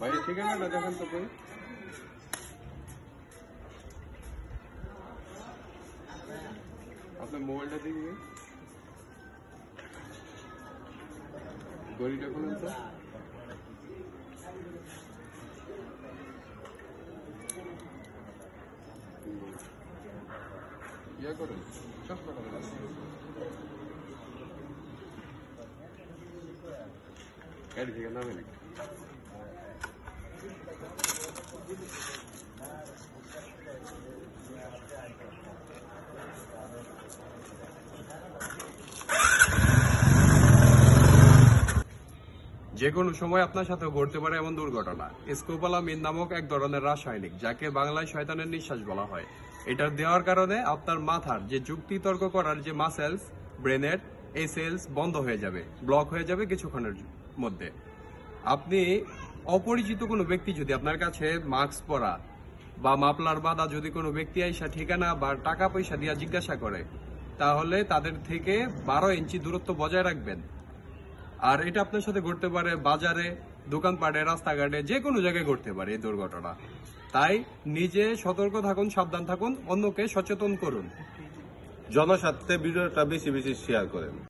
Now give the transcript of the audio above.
ভাই ঠিকানাটা দেখেন তো কই? আপনার মোবাইলটা দেখি, গড়িটা খুলেন তো। ইয়া করেন, চশমাটা লাগান। গাড়ি থেকে নামেন একটু। যে কোনো সময় আপনার সাথে ঘটতে পারে এমন দুর্ঘটনা। স্কোপোলামিন নামক এক ধরনের রাসায়নিক, যাকে বাংলায় শয়তানের নিঃশ্বাস বলা হয়, এটার দেওয়ার কারণে আপনার মাথার যে যুক্তি তর্ক করার যে মাসেলস, ব্রেনের এই সেলস বন্ধ হয়ে যাবে, ব্লক হয়ে যাবে কিছুক্ষণের মধ্যে। আপনি অপরিচিত কোনো ব্যক্তি যদি আপনার কাছে মাস্ক পরা বা মাপলার বাধা যদি কোনো ব্যক্তি আইসা ঠিকানা বা টাকা পয়সা দিয়া জিজ্ঞাসা করে, তাহলে তাদের থেকে 12 ইঞ্চি দূরত্ব বজায় রাখবেন। আর এটা আপনার সাথে ঘটতে পারে বাজারে, দোকানপাটে, রাস্তাঘাটে, যে কোনো জায়গায় ঘটতে পারে এই দুর্ঘটনা। তাই নিজে সতর্ক থাকুন, সাবধান থাকুন, অন্যকে সচেতন করুন। জনস্বার্থে ভিডিওটা বেশি বেশি শেয়ার করেন।